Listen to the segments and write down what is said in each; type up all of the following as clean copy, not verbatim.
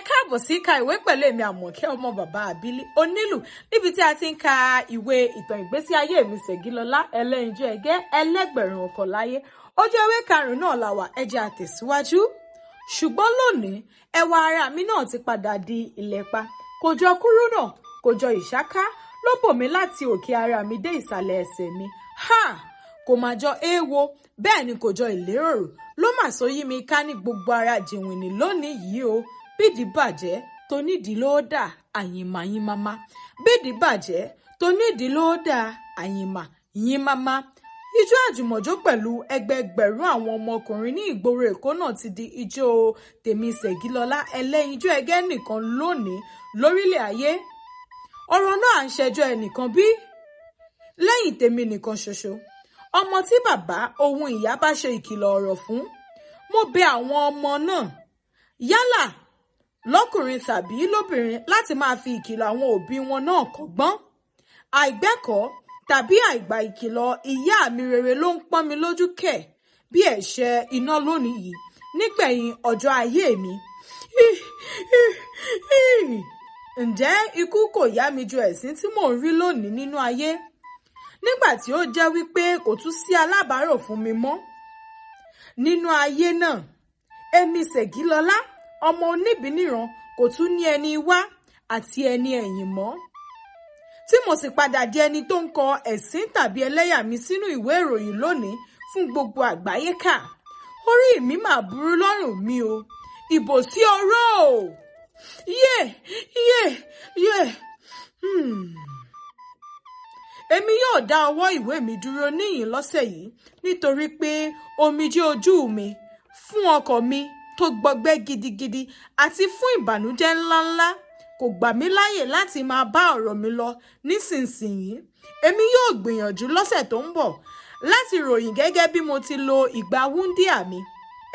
káàbọ̀ sí ka ìwé pẹ̀lú èmi Àmọ̀kẹ́ ọmọ bàbá àbílí onílù níbi tí a ti ń ka ìwé ìtàn ìgbésí ayé mi Ṣẹ̀gílọlá ẹlẹ́yinjú ẹgẹ́ ẹlẹ́gbẹ̀rún ọkọ̀ láyé. Ojú ewé karùn-ún náà la wà, ẹ jẹ́ á tẹ̀síwájú. Ṣùgbọ́n lónìí ẹwà ara mi náà ti padà di ìlẹ̀pa, kò jọ kúrú náà, kò jọ ìṣáká, ló bò mí láti òkè ara mi dé ìsàlẹ̀ ẹsẹ̀ mi. Kò má jọ éwo, bẹ́ẹ̀ ni kò jọ ìléròrò, ló mà so yí mi ká ní gbogbo ara jìnwìnì lónìí yìí o. Bídìí bàjẹ́ tó nídìí ló dà àyìnmá yín máma. Bídìí bàjẹ́ tó nídìí ló dà àyìnmá yín máma. Ijó àjùmọ̀jó pẹ̀lú ẹgbẹẹgbẹ̀rún àwọn ọmọkùnrin ní ìgboro Èkó náà ti di ijó tèmi Ṣẹ̀gílọlá ẹlẹ́yinjú ẹgẹ́ nìkan lónìí lórílẹ̀ ayé. Ọ̀rọ̀ náà à ń ṣẹjọ́ ẹnìkan bí? Lẹ́yìn tèmi nìkan ṣoṣo. Ọmọ tí bàbá ohun ìyá bá ṣe ìkìlọ̀ ọ̀rọ̀ fún, mo bẹ̀ àwọn ọmọ náà yálà lọ́kùnrin tàbí lóbìnrin láti máa fi ìkìlọ̀ àwọn òbí wọn náà kọ́gbọ́n. Àìgbẹ́kọ̀ọ́ tàbí àìgbà ìkìlọ̀ ìyá mi rere ló ń pọ́n mi lójú kẹ̀ bí ẹ̀ṣẹ̀ iná lónìí yìí nígbẹ̀yìn ọjọ́ ayé mi. Ǹjẹ́ ikú kò yá mi ju ẹ̀sín tí mò ń rí lónìí nínú ayé? Nígbà tí ó jẹ́ wípé kò tún sí alábàárò fún mi mọ́ nínú ayé náà, èmi Ṣẹ̀gílọlá ọmọ oníbìníran kò tún ní ẹni wá àti ẹni ẹ̀yìn mọ́, tí mo sì padà di ẹni tó ń kọ ẹ̀sín tàbí ẹlẹ́yà mi sínú ìwé ìròyìn lónìí fún gbogbo àgbáyé kà. Orí mi mà burú lọ́rùn mi o, ìbò sí ọ̀rọ̀ o. Èmi yóò dá ọwọ́ ìwé mi dúró níyìn lọ́sẹ̀ yìí nítorí pé omijé ojú mi fún ọkọ mi tó gbọgbẹ́ gidigidi àti fún ìbànújẹ́ ńláńlá kò gbà mí láyè láti máa bá ọ̀rọ̀ mi lọ nísinsìnyí. Èmi yóò gbìyànjú lọ́sẹ̀ tó ń bọ̀ láti ròyìn gẹ́gẹ́ bí mo ti lo ìgbà wúndíà mi.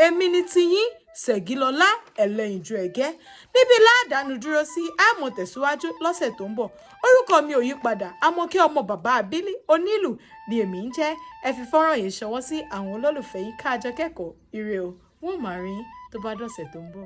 Èmi ni tiyín Ṣẹ̀gílọlá ẹlẹ́yinjú ẹgẹ́. Níbi láàdánù dúró sí, a mọ̀ tẹ̀síwájú lọ́sẹ̀ tó ń bọ̀. Orúkọ mi ò yí padà, Àmọ̀kẹ́ ọmọ bàbá àbílí onílù ni èmi ń jẹ́. Ẹ fi fọ́nrán yìí ṣọwọ́ sí àwọn olólùfẹ́ yín ká jọ kẹ́kọ̀ọ́. Ire o, wọ́n máa rí yín tó bá dọ̀sẹ̀ tó ń bọ̀.